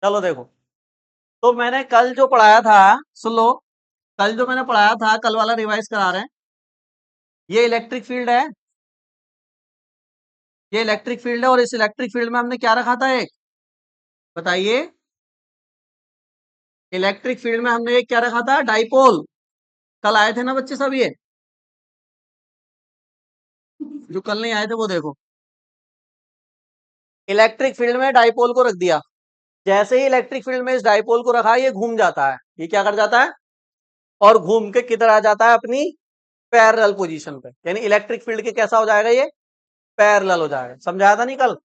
चलो देखो, तो मैंने कल जो पढ़ाया था, सुन लो, कल जो मैंने पढ़ाया था, कल वाला रिवाइज करा रहे हैं। ये इलेक्ट्रिक फील्ड है, ये इलेक्ट्रिक फील्ड है, और इस इलेक्ट्रिक फील्ड में हमने क्या रखा था? एक बताइए, इलेक्ट्रिक फील्ड में हमने एक क्या रखा था? डाइपोल। कल आए थे ना बच्चे सब? ये जो कल नहीं आए थे वो देखो, इलेक्ट्रिक फील्ड में डाइपोल को रख दिया। जैसे ही इलेक्ट्रिक फील्ड में इस डाइपोल को रखा, ये घूम जाता है। ये क्या कर जाता है? और घूम के किधर आ जाता है? अपनी पैरेलल पोजीशन पे। यानी इलेक्ट्रिक फील्ड के कैसा हो जाएगा? ये पैरेलल हो जाएगा। समझाया था नहीं कल?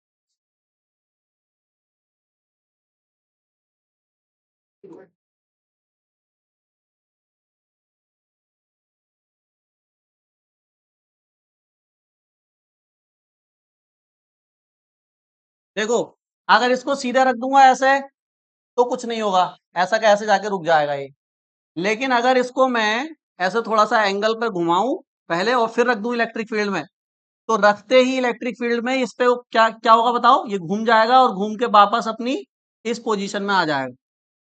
देखो, अगर इसको सीधा रख दूंगा ऐसे, तो कुछ नहीं होगा, ऐसा कैसे जाके रुक जाएगा ये। लेकिन अगर इसको मैं ऐसे थोड़ा सा एंगल पर घुमाऊं पहले, और फिर रख दूं इलेक्ट्रिक फील्ड में, तो रखते ही इलेक्ट्रिक फील्ड में इस पे क्या क्या होगा बताओ? ये घूम जाएगा और घूम के वापस अपनी इस पोजीशन में आ जाएगा।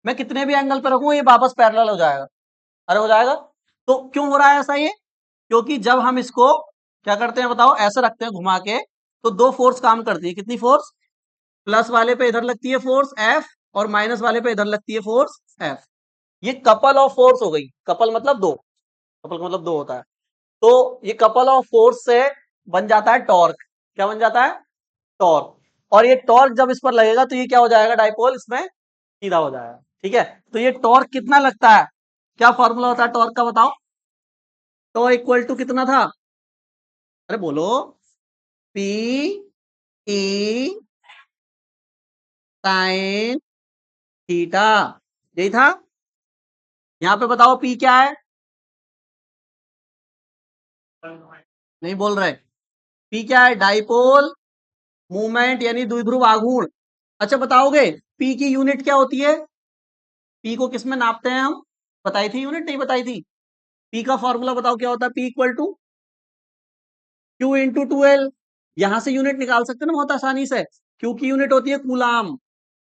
मैं कितने भी एंगल पे रखूं, ये वापस पैरेलल हो जाएगा। अरे हो जाएगा। तो क्यों हो रहा है ऐसा? ये क्योंकि जब हम इसको क्या करते हैं बताओ, ऐसे रखते हैं घुमा के, तो दो फोर्स काम करती है। कितनी फोर्स? प्लस वाले पे इधर लगती है फोर्स एफ, और माइनस वाले पे इधर लगती है फोर्स एफ। ये कपल ऑफ फोर्स हो गई। कपल मतलब दो, कपल का मतलब दो होता है। तो ये कपल ऑफ फोर्स से बन जाता है टॉर्क। क्या बन जाता है? टॉर्क। और ये टॉर्क जब इस पर लगेगा, तो ये क्या हो जाएगा? डाइपोल इसमें सीधा हो जाएगा। ठीक है, तो ये टॉर्क कितना लगता है? क्या फॉर्मूला होता है टॉर्क का बताओ? टॉ इक्वल टू कितना था? अरे बोलो। P E sine theta. यही था। यहां पे बताओ पी क्या है? नहीं बोल रहे। पी क्या है? डाइपोल मूवमेंट, यानी द्विध्रुव आघूर्ण। अच्छा बताओगे, पी की यूनिट क्या होती है? पी को किस में नापते हैं हम? बताई थी यूनिट? नहीं बताई थी? पी का फॉर्मूला बताओ क्या होता है? P equal to Q into two L. यहां से यूनिट निकाल सकते हैं ना बहुत आसानी से। क्यू की यूनिट होती है कूलाम।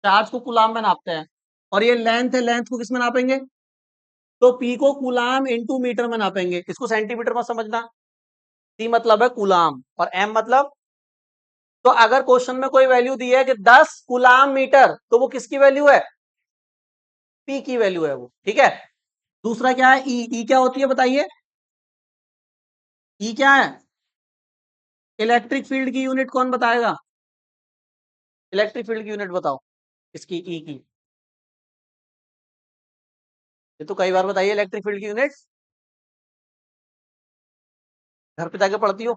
चार्ज को कूलाम में नापते हैं। और ये लेंथ है, लेंथ को किस में नापेंगे? तो पी को कूलाम इंटू मीटर में नापेंगे। इसको सेंटीमीटर में समझना। सी मतलब है कूलाम, और एम मतलब, तो अगर क्वेश्चन में कोई वैल्यू दी है कि 10 कूलाम मीटर, तो वो किसकी वैल्यू है? पी की वैल्यू है वो। ठीक है। दूसरा क्या है? ई। ई क्या होती है बताइए? ई क्या है? इलेक्ट्रिक फील्ड की यूनिट कौन बताएगा? इलेक्ट्रिक फील्ड की यूनिट बताओ, इसकी ई की। ये तो कई बार बताइए, इलेक्ट्रिक फील्ड की यूनिट घर पे जाके पढ़ती हो?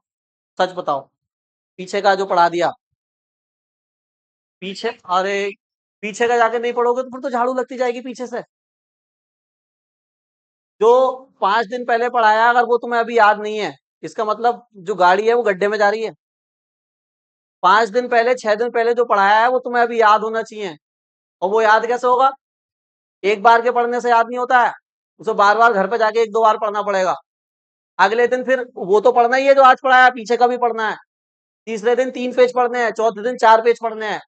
सच बताओ, पीछे का जो पढ़ा दिया। पीछे? अरे पीछे का जाके नहीं पढ़ोगे तो फिर तो झाड़ू लगती जाएगी पीछे से। जो 5 दिन पहले पढ़ाया, अगर वो तुम्हें अभी याद नहीं है, इसका मतलब जो गाड़ी है वो गड्ढे में जा रही है। 5 दिन पहले, 6 दिन पहले जो पढ़ाया है, वो तुम्हें अभी याद होना चाहिए। और वो याद कैसे होगा? एक बार के पढ़ने से याद नहीं होता है, उसे बार बार घर पे जाके एक दो बार पढ़ना पड़ेगा। अगले दिन फिर वो तो पढ़ना ही है जो आज पढ़ाया, पीछे का भी पढ़ना है। तीसरे दिन 3 पेज पढ़ने हैं, चौथे दिन 4 पेज पढ़ने हैं।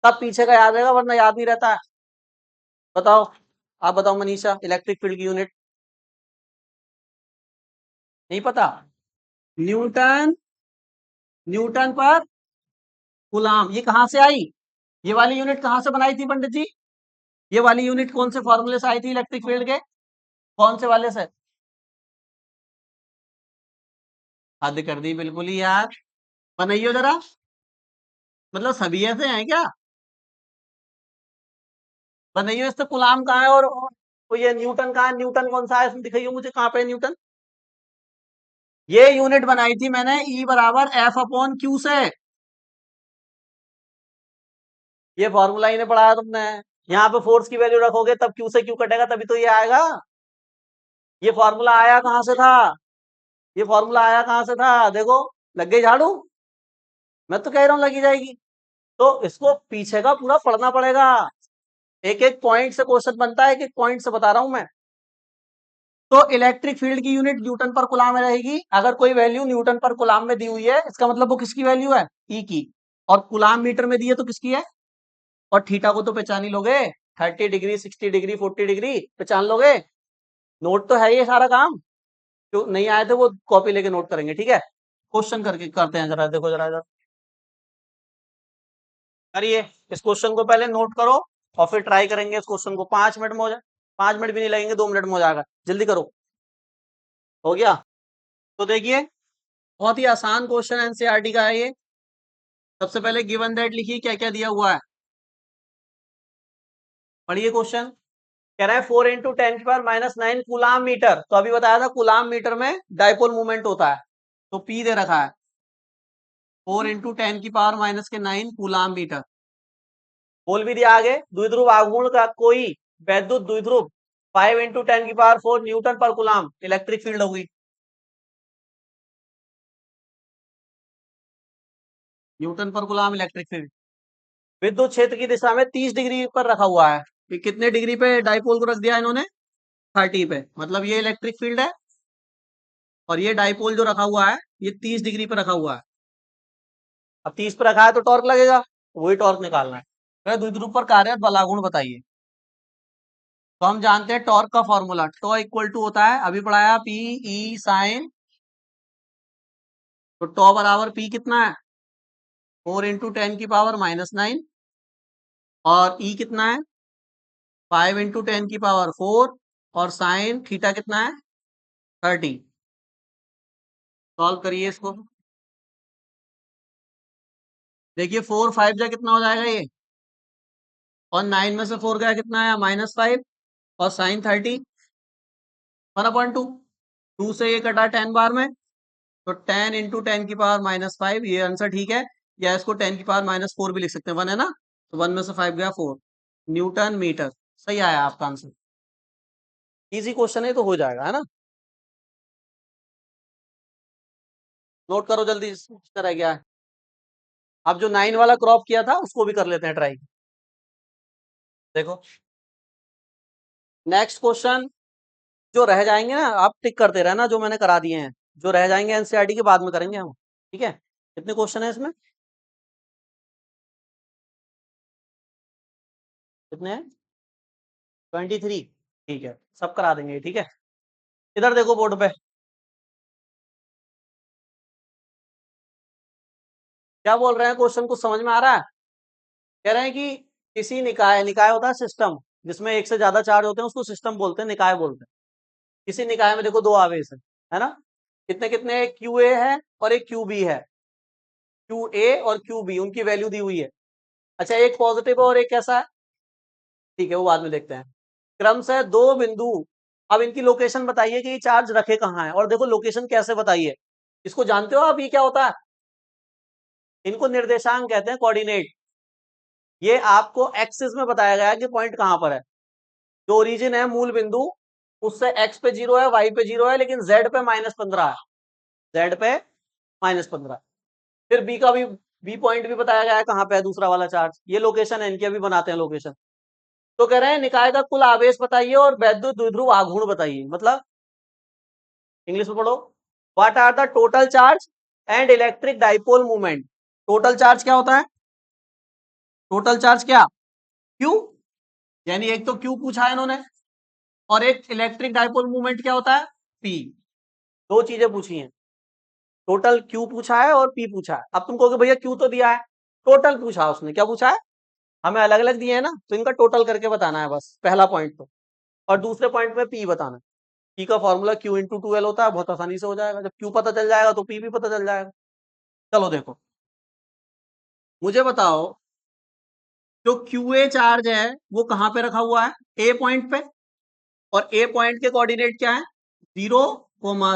तब पीछे का याद रहेगा, वरना याद नहीं रहता है। बताओ, आप बताओ मनीषा, इलेक्ट्रिक फील्ड की यूनिट नहीं पता? न्यूटन, न्यूटन पर गुलाम। ये कहां से आई? ये वाली यूनिट कहां से बनाई थी पंडित जी? ये वाली यूनिट कौन से फॉर्मूले से आई थी इलेक्ट्रिक फील्ड के? कौन से वाले से? हद कर दी बिल्कुल ही यार। बनाइयो जरा। मतलब सभी ऐसे हैं क्या? बनाइयो। इससे गुलाम कहाँ है? और तो ये न्यूटन कहाँ है? न्यूटन कौन सा है इसमें? दिखाइए मुझे, कहाँ पे है न्यूटन? ये यूनिट बनाई थी मैंने E बराबर एफ अपॉन क्यू से। ये फॉर्मूला ही नहीं पढ़ाया तुमने। यहाँ पे फोर्स की वैल्यू रखोगे तब क्यू से क्यू कटेगा, तभी तो ये आएगा। ये फॉर्मूला आया कहाँ से था? ये फॉर्मूला आया कहाँ से था? देखो, लग गई झाड़ू। मैं तो कह रहा हूँ लगी जाएगी। तो इसको पीछे का पूरा पढ़ना पड़ेगा। एक एक पॉइंट से क्वेश्चन बनता है, एक एक पॉइंट से बता रहा हूं मैं। तो इलेक्ट्रिक फील्ड की यूनिट न्यूटन पर कूलाम में रहेगी। अगर कोई वैल्यू न्यूटन पर कूलाम में दी हुई है, इसका मतलब वो किसकी वैल्यू है? ई की। और कूलाम मीटर में दी है तो किसकी है? और थीटा को तो पहचान ही लोगे, 30 डिग्री, 60 डिग्री, 40 डिग्री पहचान लोगे। नोट तो है ये सारा काम, जो नहीं आए थे वो कॉपी लेके नोट करेंगे, ठीक है। क्वेश्चन करके करते हैं, जरा देखो, जरा इधर करिए। इस क्वेश्चन को पहले नोट करो और फिर ट्राई करेंगे इस क्वेश्चन को। 5 मिनट में हो जाए, 5 मिनट भी नहीं लगेंगे, 2 मिनट में हो जाएगा, जल्दी करो। हो गया? तो देखिए, बहुत ही आसान क्वेश्चन एनसीईआरटी का है ये। सबसे पहले गिवन दैट लिखिए, क्या क्या दिया हुआ है, पढ़िए क्वेश्चन। कह रहा है 4 × 10⁻⁹ कूलाम मीटर, तो अभी बताया था कूलाम मीटर में डाइपोल मूवमेंट होता है, तो पी दे रखा है 4 × 10⁻⁹ कूलाम मीटर। बोल भी दिया आगे, द्विध्रुव आघूर्ण का कोई वैद्युत द्विध्रुव 5 × 10⁴ न्यूटन पर कूलाम इलेक्ट्रिक फील्ड होगी। न्यूटन पर कूलाम इलेक्ट्रिक फील्ड विद्युत क्षेत्र की दिशा में 30 डिग्री पर रखा हुआ है। ये कितने डिग्री पे डाइपोल को रख दिया इन्होंने? 30 पे, मतलब ये इलेक्ट्रिक फील्ड है और ये डाइपोल जो रखा हुआ है ये 30 डिग्री पे रखा हुआ है। अब 30 पे रखा है तो टॉर्क लगेगा, वही टॉर्क निकालना है। फिर द्विध्रुव पर कार्यरत बलागुण बताइए। तो हम जानते हैं टॉर्क का फॉर्मूला, टॉ इक्वल टू होता है, अभी पढ़ाया, पी ई साइन, तो टॉ बराबर पी कितना है, 4 × 10⁻⁹ और ई कितना है, 5 × 10⁴, और साइन थीटा कितना है, 30। सॉल्व करिए इसको। देखिए 4 5 जा कितना हो जाएगा ये, और 9 में से 4 गया कितना है, -5, और साइन 30 1/2, 2 से ये कटा 10 बार में, तो 10 × 10⁻⁻5, ये आंसर ठीक है। या इसको 10⁻⁻4 भी लिख सकते हैं, 1 है ना, तो 1 में से 5 गया 4 न्यूटन मीटर। सही आया आपका आंसर। इजी क्वेश्चन है तो हो जाएगा, है ना। नोट करो जल्दी, इस तरह क्या है। अब जो 9 वाला क्रॉप किया था उसको भी कर लेते हैं ट्राई। देखो नेक्स्ट क्वेश्चन, जो रह जाएंगे ना आप टिक करते रहना, जो मैंने करा दिए हैं, जो रह जाएंगे एनसीईआरटी के बाद में करेंगे हम, ठीक है। कितने क्वेश्चन है इसमें, कितने हैं, 23, ठीक है, सब करा देंगे, ठीक है। इधर देखो बोर्ड पे, क्या बोल रहे हैं, क्वेश्चन कुछ समझ में आ रहा है। कह रहे हैं कि किसी निकाय, निकाय होता है सिस्टम, जिसमें एक से ज्यादा चार्ज होते हैं उसको सिस्टम बोलते हैं, निकाय बोलते हैं। किसी निकाय में देखो दो आवेश है ना, कितने कितने, एक क्यू ए है और एक क्यू बी है, क्यू ए और क्यू बी, उनकी वैल्यू दी हुई है। अच्छा, एक पॉजिटिव और एक कैसा है, ठीक है वो बाद में देखते हैं। क्रम से दो बिंदु, अब इनकी लोकेशन बताइए कि ये चार्ज रखे कहाँ है, और देखो लोकेशन कैसे बताइए, इसको जानते हो आप, ये क्या होता है, इनको निर्देशांक कहते हैं, कोऑर्डिनेट। ये आपको एक्सिस में बताया गया है कि पॉइंट कहां पर है। जो ओरिजिन है मूल बिंदु, उससे एक्स पे 0 है, वाई पे 0 है, लेकिन जेड पे -15 है, जेड पे -15। फिर बी का भी, बी पॉइंट भी बताया गया है कहां पे है दूसरा वाला चार्ज, ये लोकेशन है इनकी, अभी बनाते हैं लोकेशन। तो कह रहे हैं निकाय का कुल आवेश बताइए और वैद्युत द्विध्रुव आघूर्ण बताइए, मतलब इंग्लिश में पढ़ो, what are the total charge and electric dipole movement. Total charge क्या होता है, टोटल चार्ज क्या, क्यू, यानी एक तो क्यू पूछा है इन्होंने, और एक इलेक्ट्रिक डाइपोल मूवमेंट क्या होता है, पी। दो चीजें पूछी हैं, टोटल क्यू पूछा है और पी पूछा है। अब तुम कहोगे भैया क्यू तो दिया है, टोटल पूछा उसने, क्या पूछा है, हमें अलग अलग दिए है ना, तो इनका टोटल करके बताना है बस, पहला पॉइंट तो। और दूसरे पॉइंट में पी बताना है। पी का फॉर्मूला Q × 2L होता है, बहुत आसानी से हो जाएगा, जब क्यू पता चल जाएगा तो पी भी पता चल जाएगा। चलो देखो, मुझे बताओ, जो QA चार्ज है वो कहां पे रखा हुआ है, ए पॉइंट पे, और ए पॉइंट के कोऑर्डिनेट क्या है, 0,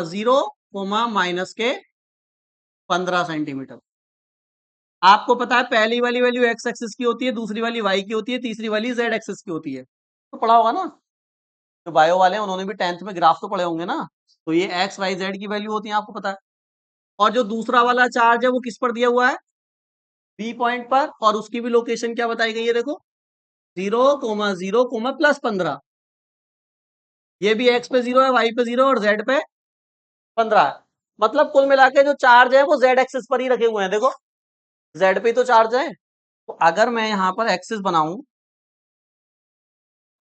0, -15 सेंटीमीटर। आपको पता है पहली वाली वैल्यू एक्स एक्सिस की होती है, दूसरी वाली वाई की होती है, तीसरी वाली जेड एक्सिस की होती है, तो पढ़ा होगा ना, जो बायो वाले हैं उन्होंने भी 10th में ग्राफ तो पढ़े होंगे ना। तो ये एक्स वाई जेड की वैल्यू होती है, आपको पता है। और जो दूसरा वाला चार्ज है वो किस पर दिया हुआ है, बी पॉइंट पर, और उसकी भी लोकेशन क्या बताई गई है, देखो 0, 0, +15। ये भी एक्स पे 0 है, वाई पे 0 और जेड पे 15 है। मतलब कुल मिला के जो चार्ज है वो जेड एक्सिस पर ही रखे हुए हैं, देखो जेड पे तो चार्ज है, तो अगर मैं यहाँ पर एक्सिस बनाऊं,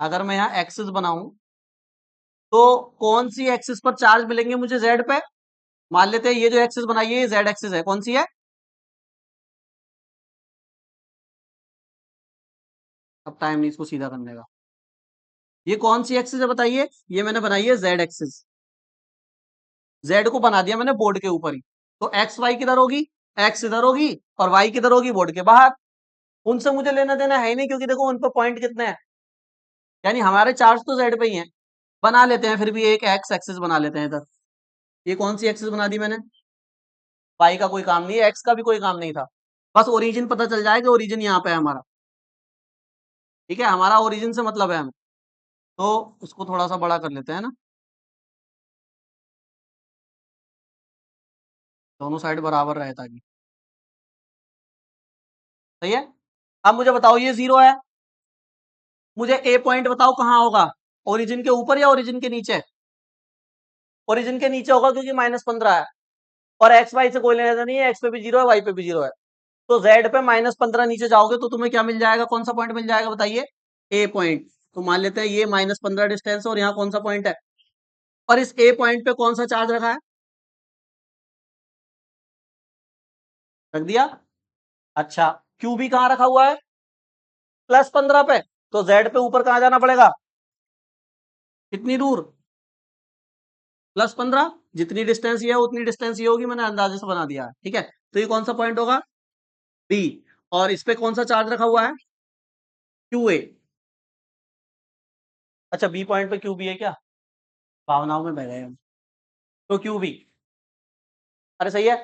अगर मैं यहाँ एक्सिस बनाऊं तो कौन सी एक्सिस पर चार्ज मिलेंगे मुझे जेड पे? मान लेते हैं ये जो एक्सिस बनाई है ये जेड एक्सिस है, कौन सी है? अब टाइम नहीं इसको सीधा करने का। ये कौन सी एक्सिस है बताइए? ये मैंने बनाई है जेड एक्सिस। जेड को बना दिया मैंने बोर्ड के ऊपर ही। तो एक्स वाई किधर होगी? एक्स इधर होगी और वाई किधर होगी? बोर्ड के बाहर। उनसे मुझे लेना देना है ही नहीं, क्योंकि देखो उन पर पॉइंट कितने हैं, यानी हमारे चार्ज तो जेड पे ही हैं। बना लेते हैं फिर भी एक एक्स एक्सिस बना लेते हैं इधर। ये कौन सी एक्सिस बना दी मैंने? वाई का कोई काम नहीं है, एक्स का भी कोई काम नहीं था। बस ओरिजिन पता चल जाए कि ओरिजिन यहाँ पे है हमारा। ठीक है, हमारा ओरिजिन से मतलब है हमें। तो उसको थोड़ा सा बड़ा कर लेते हैं ना, दोनों साइड बराबर रहे ताकि। सही है। अब मुझे बताओ ये जीरो है, मुझे ए पॉइंट बताओ कहाँ होगा? ओरिजिन के ऊपर या ओरिजिन के नीचे? ओरिजिन के नीचे होगा क्योंकि -15 है। और एक्स वाई से कोई लेना देना नहीं है, एक्स पे भी जीरो है, वाई पे भी जीरो है। तो जेड पे -15 नीचे जाओगे तो तुम्हें क्या मिल जाएगा? कौन सा पॉइंट मिल जाएगा बताइए? ए पॉइंट। तो मान लेते हैं ये -15 डिस्टेंस और यहाँ कौन सा पॉइंट है? और इस ए पॉइंट पे कौन सा चार्ज रखा है? रख दिया। अच्छा, क्यू भी कहाँ रखा हुआ है? +15 पे। तो जेड पे ऊपर कहाँ जाना पड़ेगा? कितनी दूर? +15। जितनी डिस्टेंस ये है उतनी डिस्टेंस ये होगी, मैंने अंदाजे से बना दिया है। ठीक है, तो ये कौन सा पॉइंट होगा? बी। और इस पे कौन सा चार्ज रखा हुआ है? Q A. अच्छा, बी पॉइंट पे क्यू बी है क्या? भावनाओं में बह गए हम। तो क्यू बी। अरे सही है।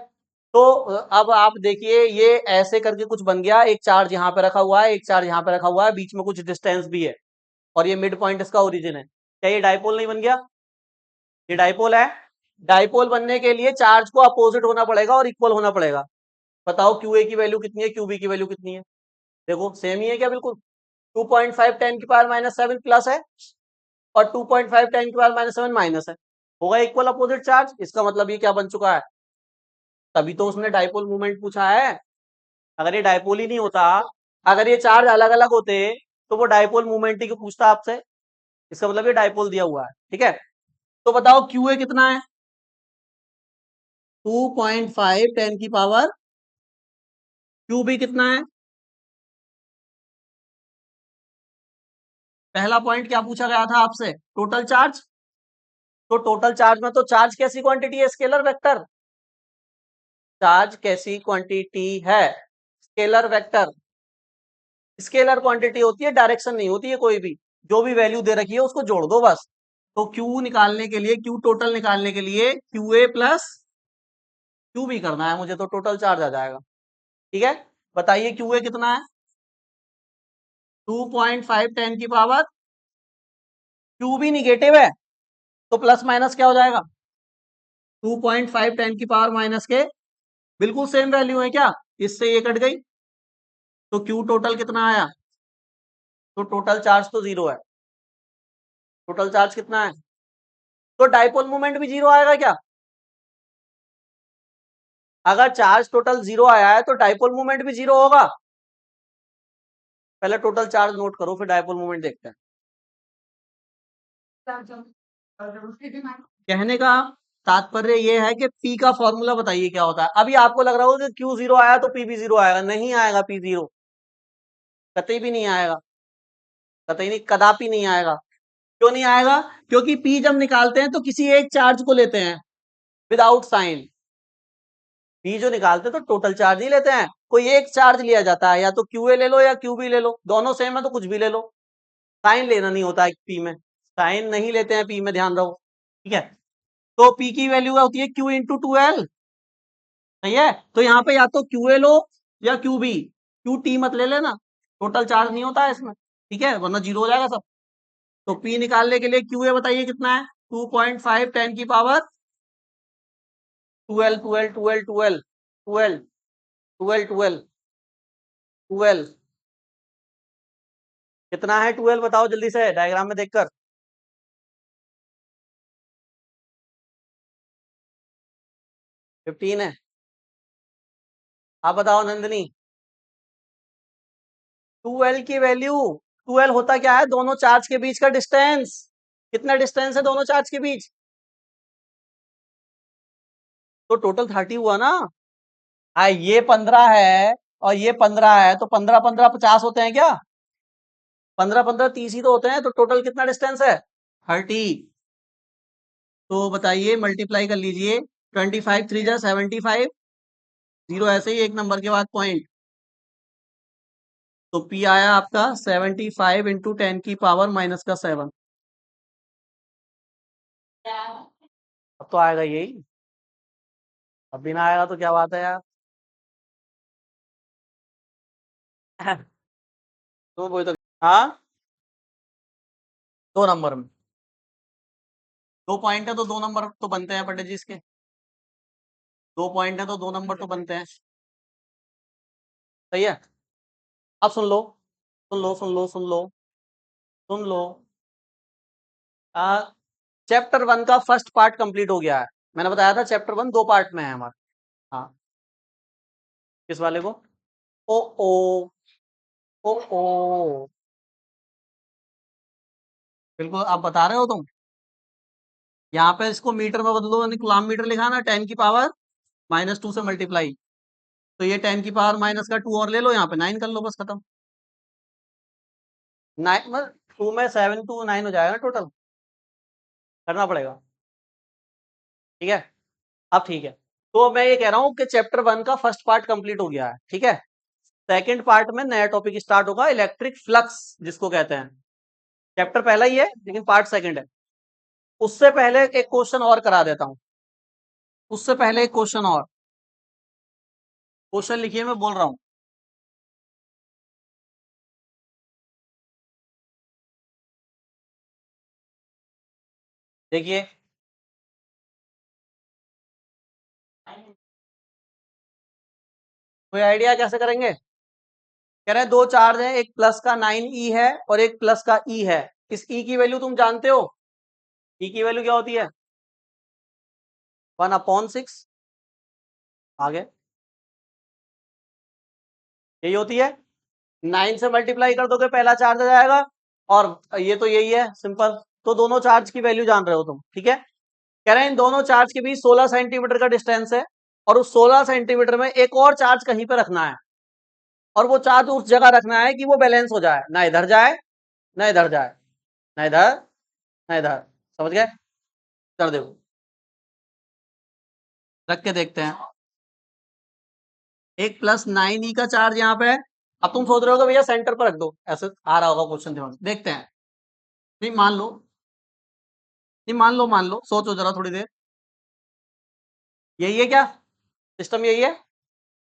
तो अब आप देखिए ये ऐसे करके कुछ बन गया, एक चार्ज यहाँ पे रखा हुआ है, एक चार्ज यहाँ पे रखा हुआ है, बीच में कुछ डिस्टेंस भी है और ये मिड पॉइंट इसका ओरिजिन है। क्या ये डाइपोल नहीं बन गया? ये डाइपोल है। डाइपोल बनने के लिए चार्ज को अपोजिट होना पड़ेगा और इक्वल होना पड़ेगा। बताओ क्यू ए की वैल्यू कितनी है, क्यू बी की वैल्यू कितनी है? देखो सेम ही है क्या? बिल्कुल। 2.5 10 की पावर -7 प्लस है और 2.5 10 की पावर -7 माइनस है। होगा इक्वल अपोजिट चार्ज, इसका मतलब ये क्या बन चुका है? तभी तो उसने डाइपोल मूवमेंट पूछा है। अगर ये डाइपोल ही नहीं होता, अगर ये चार्ज अलग अलग होते तो वो डाइपोल मूवमेंट ही क्यों पूछता आपसे? इसका मतलब ये डाइपोल दिया हुआ है। ठीक है, तो बताओ क्यू ए कितना है? 2.5 10 की पावर। क्यू बी कितना है? पहला पॉइंट क्या पूछा गया था आपसे? Total charge. तो टोटल चार्ज में तो चार्ज कैसी क्वांटिटी है? Scalar vector. चार्ज कैसी क्वांटिटी है? Scalar vector. स्केलर क्वांटिटी होती है, डायरेक्शन नहीं होती है कोई भी। जो भी वैल्यू दे रखी है उसको जोड़ दो बस। तो क्यू निकालने के लिए, क्यू टोटल निकालने के लिए Q A plus Q B करना है मुझे, तो टोटल चार्ज आ जाएगा। ठीक है, बताइए क्यू ए कितना है? 2.5 10 की पावर। क्यू बी निगेटिव है तो प्लस माइनस क्या हो जाएगा? 2.5 10 की पावर माइनस के बिल्कुल सेम वैल्यू है क्या? इससे ये कट गई तो क्यू टोटल कितना आया? तो टोटल चार्ज तो जीरो है। टोटल चार्ज कितना है? तो डाइपोल मोमेंट भी जीरो आएगा क्या? अगर चार्ज टोटल जीरो आया है तो डाइपोल मोमेंट भी जीरो होगा। पहले टोटल चार्ज नोट करो फिर डाइपोल मोमेंट देखते हैं। कहने का तात्पर्य ये है कि पी का फॉर्मूला बताइए क्या होता है। अभी आपको लग रहा होगा कि क्यू जीरो आया तो पी भी जीरो आएगा, नहीं आएगा। पी जीरो कतई भी नहीं आएगा, कतई नहीं, कदापि नहीं आएगा। क्यों नहीं आएगा? क्योंकि पी जब निकालते हैं तो किसी एक चार्ज को लेते हैं विदाउट साइन। पी जो निकालते हैं तो टोटल चार्ज ही लेते हैं, कोई एक चार्ज लिया जाता है, या तो क्यू ए ले लो या क्यू बी ले लो, दोनों सेम है तो कुछ भी ले लो। साइन लेना नहीं होता है पी में, साइन नहीं लेते हैं पी में, ध्यान रहो। ठीक है, तो पी की वैल्यू होती है क्यू इंटू टू एल। सही है, तो यहाँ पे या तो क्यू ए लो या क्यू बी, क्यू टी मत ले लेना, टोटल चार्ज नहीं होता है इसमें। ठीक है, वरना जीरो हो जाएगा सब। तो पी निकालने के लिए क्यू ए बताइए कितना है? 2.5 10 की पावर 12 12 12 12 12 12 12 12। कितना है 12? बताओ जल्दी से डायग्राम में देखकर। 15 है। आप बताओ नंदनी। 2L की वैल्यू, 2L होता क्या है, दोनों चार्ज के बीच का डिस्टेंस। कितना डिस्टेंस है दोनों चार्ज के बीच? तो टोटल 30 हुआ ना। ये 15 है और ये 15 है, तो 15 15 50 होते हैं क्या? 15 15 30 ही तो होते हैं, तो टोटल कितना डिस्टेंस है? 30। तो बताइए, मल्टीप्लाई कर लीजिए। 25 3 जा 75, जीरो ऐसे ही एक नंबर के बाद पॉइंट। तो पी आया आपका 75 इंटू 10 की पावर माइनस का 7। अब तो आएगा यही। अब बिना आएगा तो क्या बात है यार। तो वही तो। हाँ, 2 नंबर में 2 पॉइंट है तो 2 नंबर तो बनते हैं पंडित जी इसके। 2 पॉइंट है तो 2 नंबर तो बनते हैं। सही है। अब सुन लो, सुन लो, सुन लो, सुन लो, सुन लो। चैप्टर 1 का फर्स्ट पार्ट कंप्लीट हो गया है। मैंने बताया था चैप्टर 1 2 पार्ट में है हमारा। हाँ। किस वाले को? ओ ओ ओ ओ। बिल्कुल, आप बता रहे हो तुम। यहाँ पे इसको मीटर में बदलो, यानी कूलाम मीटर लिखा ना, 10 की पावर -2 से मल्टीप्लाई। तो ये 10 की पावर माइनस का 2 और ले लो, यहाँ पे 9 कर लो, बस खत्म। 9 मतलब 2 में 7 2 9 हो जाएगा ना टोटल। करना पड़ेगा। ठीक है। अब ठीक है। तो मैं ये कह रहा हूँ कि चैप्टर 1 का फर्स्ट पार्ट कंप्लीट हो गया है। ठीक है। सेकंड पार्ट में नया टॉपिक स्टार्ट होगा, इलेक्ट्रिक फ्लक्स जिसको कहते हैं। चैप्टर पहला ही है लेकिन पार्ट सेकंड है। उससे पहले एक क्वेश्चन और करा देता हूं। उससे पहले एक क्वेश्चन और। क्वेश्चन लिखिए, मैं बोल रहा हूं। देखिए, कोई आइडिया कैसे करेंगे? कह रहे हैं दो चार्ज है, एक प्लस का 9E है और एक प्लस का E है। इस E की वैल्यू तुम जानते हो? E की वैल्यू क्या होती है? 1/6। आगे यही होती है। 9 से मल्टीप्लाई कर दोगे पहला चार्ज आ जाएगा। और ये तो यही है, सिंपल। तो दोनों चार्ज की वैल्यू जान रहे हो तुम। ठीक है। कह रहे हैं इन दोनों चार्ज के बीच 16 सेंटीमीटर का डिस्टेंस है। और उस 16 सेंटीमीटर में एक और चार्ज कहीं पे रखना है। और वो चार्ज उस जगह रखना है कि वो बैलेंस हो जाए, ना इधर जाए ना इधर जाए, ना इधर ना इधर। समझ गए? कर दो। रख के देखते हैं। एक +9E का चार्ज यहाँ पे है। अब तुम सोच रहे हो कि भैया सेंटर पर रख दो, ऐसे आ रहा होगा क्वेश्चन ध्यान से। देखते हैं। नहीं मान लो, नहीं मान लो, सोचो जरा थोड़ी देर। यही है क्या? सिस्टम यही है।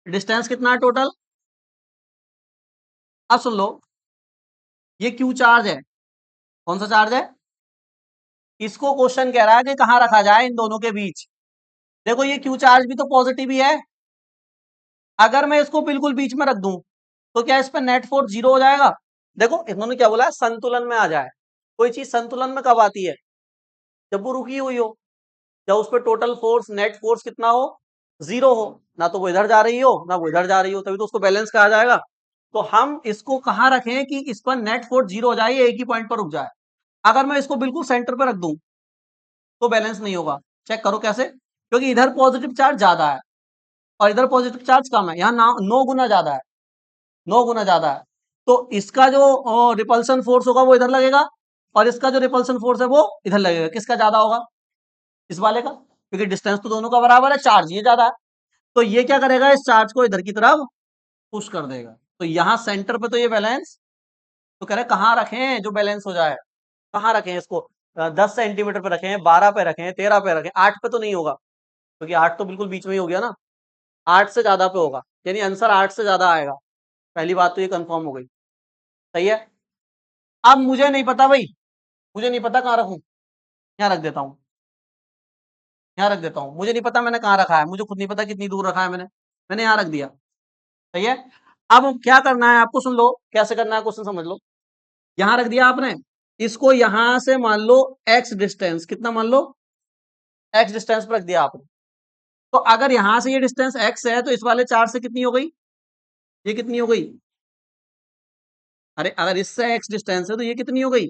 डिस्टेंस कितना है टोटल? अब सुन लो, ये क्यू चार्ज है। कौन सा चार्ज है? इसको क्वेश्चन कह रहा है कि कहां रखा जाए इन दोनों के बीच। देखो, ये क्यू चार्ज भी तो पॉजिटिव ही है। अगर मैं इसको बिल्कुल बीच में रख दूं, तो क्या इस पर नेट फोर्स 0 हो जाएगा? देखो, इन्होंने क्या बोला है, संतुलन में आ जाए। कोई चीज संतुलन में कब आती है? जब वो रुकी हुई हो। जब उस पर टोटल फोर्स, नेट फोर्स कितना हो? 0 हो। ना तो वो इधर जा रही हो ना वो इधर जा रही हो, तभी तो उसको बैलेंस कहा जाएगा। तो हम इसको कहां रखें कि इस पर नेट फोर्स 0 हो जाए, एक ही पॉइंट पर रुक जाए। अगर मैं इसको बिल्कुल सेंटर पर रख दूं, तो बैलेंस नहीं होगा। चेक करो कैसे। क्योंकि इधर पॉजिटिव चार्ज ज्यादा है और इधर पॉजिटिव चार्ज कम है। यहाँ 9 गुना ज्यादा है। 9 गुना ज्यादा है। तो इसका जो रिपल्सन फोर्स होगा वो इधर लगेगा। और इसका जो रिपल्सन फोर्स है वो इधर लगेगा। किसका ज्यादा होगा? इस वाले का, क्योंकि डिस्टेंस तो दोनों का बराबर है, चार्ज ये ज्यादा है। तो ये क्या करेगा, इस चार्ज को इधर की तरफ पुश कर देगा। तो यहाँ सेंटर पे तो ये बैलेंस। तो कह रहे कहाँ रखें जो बैलेंस हो जाए? कहाँ रखें इसको? 10 सेंटीमीटर पे रखें, 12 पे रखें, 13 पे रखें, 8 पे तो नहीं होगा। क्योंकि 8 तो बिल्कुल बीच में ही हो गया ना। 8 से ज्यादा पे होगा, यानी आंसर 8 से ज्यादा आएगा। पहली बात तो ये कंफर्म हो गई। सही है। अब मुझे नहीं पता भाई, मुझे नहीं पता कहाँ रखूं। यहाँ रख देता हूँ। यहाँ रख देता हूँ, मुझे नहीं पता मैंने कहाँ रखा है, मुझे खुद नहीं पता कितनी दूर रखा है मैंने। मैंने यहाँ रख दिया। सही है। अब क्या करना है आपको, सुन लो कैसे करना है, क्वेश्चन समझ लो। यहां रख दिया आपने। इसको यहां से मान लो x डिस्टेंस, कितना मान लो? x डिस्टेंस पर रख दिया आपने। तो अगर यहां से ये डिस्टेंस x है, तो इस वाले चार्ज से कितनी हो गई? ये कितनी हो गई? अरे अगर इससे x डिस्टेंस है तो ये कितनी हो गई,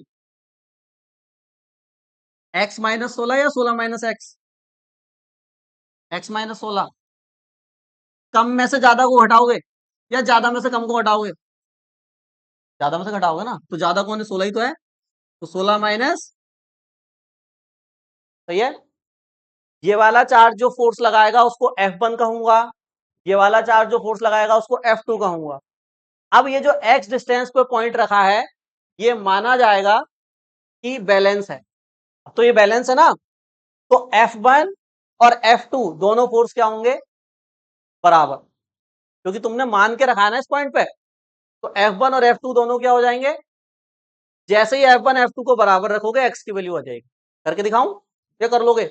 x माइनस 16 या 16 माइनस एक्स, x माइनस 16। कम में से ज्यादा को घटाओगे या ज्यादा में से कम को घटाओगे, ज्यादा में से घटाओगे ना, तो ज्यादा कौन है, 16 ही तो है, तो 16 माइनस, सही है। ये वाला चार्ज जो फोर्स लगाएगा उसको F1 कहूंगा, ये वाला चार्ज जो फोर्स लगाएगा उसको F2 कहूंगा। अब ये जो x डिस्टेंस पे पॉइंट रखा है ये माना जाएगा कि बैलेंस है, तो ये बैलेंस है ना, तो F1 और F2 दोनों फोर्स क्या होंगे, बराबर, क्योंकि तुमने मान के रखा है ना इस पॉइंट पे, तो F1 और F2 दोनों क्या हो जाएंगे, जैसे ही F1 F2 को बराबर रखोगे x की वैल्यू आ जाएगी। करके दिखाऊं या कर लोगे,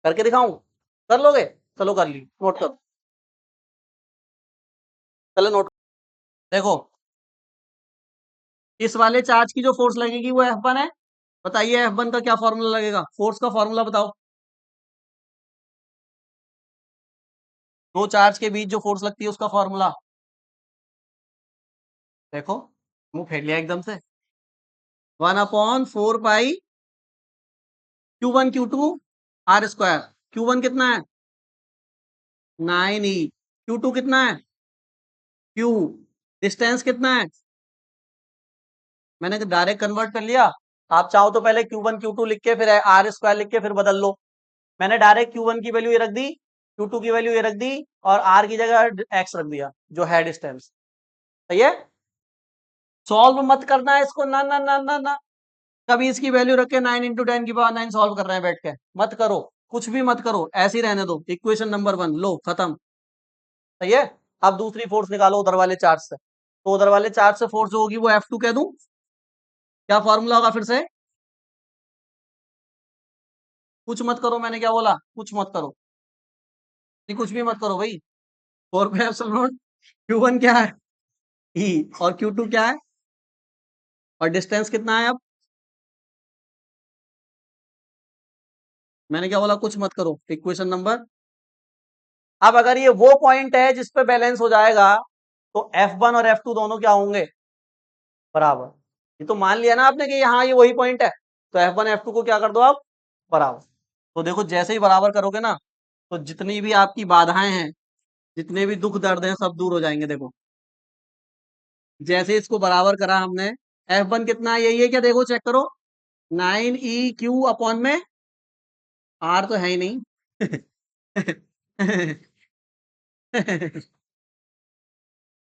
करके दिखाऊं, कर लोगे, चलो कर ली, नोट करो, चलो नोट, देखो इस वाले चार्ज की जो फोर्स लगेगी वो F1 है, बताइए F1 का क्या फॉर्मूला लगेगा, फोर्स का फॉर्मूला बताओ, दो चार्ज के बीच जो फोर्स लगती है उसका फॉर्मूला, देखो मुंह फेर लिया एकदम से, 1/4 पाई Q1 Q2 R square, Q1 कितना है 9e, Q2 कितना है Q, डिस्टेंस कितना है, मैंने डायरेक्ट कन्वर्ट कर लिया, आप चाहो तो पहले Q1 Q2 लिख के फिर R स्क्वायर लिख के फिर बदल लो, मैंने डायरेक्ट Q1 की वैल्यू ये रख दी, Q2 की वैल्यू ये रख दी और R की जगह x रख दिया जो है डिस्टेंस, सही है। सॉल्व मत करना है इसको, ना ना ना ना ना, कभी इसकी वैल्यू रख के 9 × 10⁻9 सॉल्व कर रहे हैं बैठ के, मत करो, कुछ भी मत करो, ऐसे ही रहने दो, इक्वेशन नंबर 1 लो खत्म, सही है। अब दूसरी फोर्स निकालो उधर वाले चार्ज से, तो उधर वाले चार्ज से फोर्स जो होगी वो F2 कह दूं, क्या फॉर्मूला होगा फिर से, कुछ मत करो, मैंने क्या बोला, कुछ मत करो, नहीं कुछ भी मत करो भाई, 4 पे Q1 क्या है E, और Q2 क्या है, और डिस्टेंस कितना है, अब मैंने क्या बोला, कुछ मत करो, इक्वेशन नंबर, अब अगर ये वो पॉइंट है जिस पे बैलेंस हो जाएगा तो F1 और F2 दोनों क्या होंगे, बराबर, ये तो मान लिया ना आपने कि हाँ ये वही पॉइंट है, तो F1 F2 को क्या कर दो आप, बराबर, तो देखो जैसे ही बराबर करोगे ना तो जितनी भी आपकी बाधाएं हैं, जितने भी दुख दर्द हैं सब दूर हो जाएंगे, देखो जैसे इसको बराबर करा हमने, F1 कितना है, यही है क्या, देखो चेक करो, 9e⁻⁻, अपॉन में R तो है ही नहीं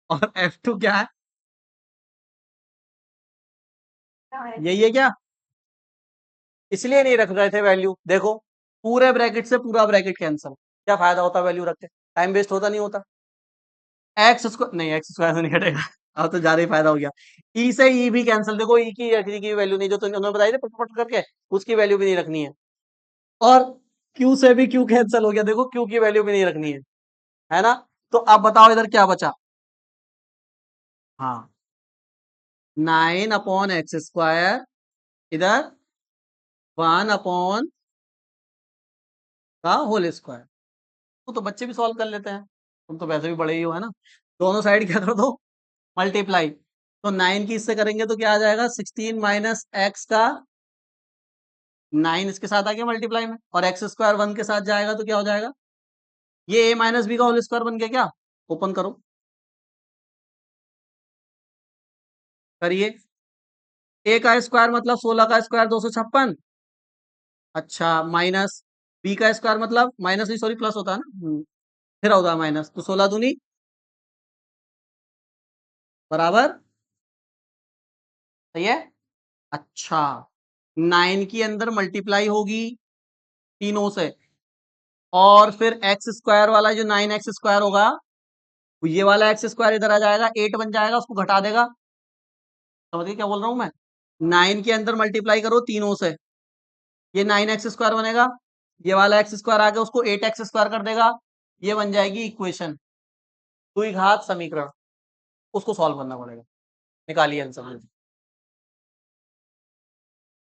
और F2 क्या है, यही है क्या, इसलिए नहीं रख रहे थे वैल्यू, देखो पूरे ब्रैकेट से पूरा ब्रैकेट कैंसिल, क्या फायदा होता वैल्यू रख के, टाइम वेस्ट होता नहीं होता, एक्स स्क्वायर नहीं, एक्स स्क्वायर से नहीं कटेगा, अब तो ज्यादा ही फायदा हो गया, ई से ई भी कैंसिल, देखो ई की वैल्यू नहीं, जो तो उन्होंने बताई थी पट करके, उसकी वैल्यू भी नहीं रखनी है, और क्यू से भी क्यू कैंसिल हो गया, देखो क्यू की वैल्यू भी नहीं रखनी है ना, तो अब बताओ इधर क्या बचा, हाँ 9/x², इधर 1 का होल स्क्वायर, तो बच्चे भी सॉल्व कर लेते हैं, तुम तो वैसे भी बड़े ही हो, है ना, दोनों साइड क्या कर दो, मल्टीप्लाई, तो 9 की इससे करेंगे तो क्या आ जाएगा, 16 - x का 9 इसके साथ आ गया मल्टीप्लाई में, और x² 1 के साथ जाएगा तो क्या हो जाएगा, ये a - b का होल स्क्वायर बन गया, क्या, ओपन करो, करिए, a का स्क्वायर मतलब 16 का स्क्वायर 256, अच्छा, माइनस b का स्क्वायर मतलब, माइनस नहीं सॉरी प्लस होता है ना, फिर होता है माइनस, तो 16 दूनी बराबर, सही है, अच्छा 9 की अंदर मल्टीप्लाई होगी तीनों से, और फिर x² वाला जो 9x² होगा, ये वाला x² इधर आ जाएगा, 8 बन जाएगा, उसको घटा देगा, समझिए क्या बोल रहा हूं मैं, 9 के अंदर मल्टीप्लाई करो तीनों से, ये 9x² बनेगा, ये वाला x² आ गया, उसको 8x² कर देगा, ये बन जाएगी इक्वेशन, द्विघात समीकरण, उसको सॉल्व करना पड़ेगा, निकालिए आंसर,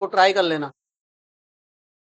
को ट्राई कर लेना।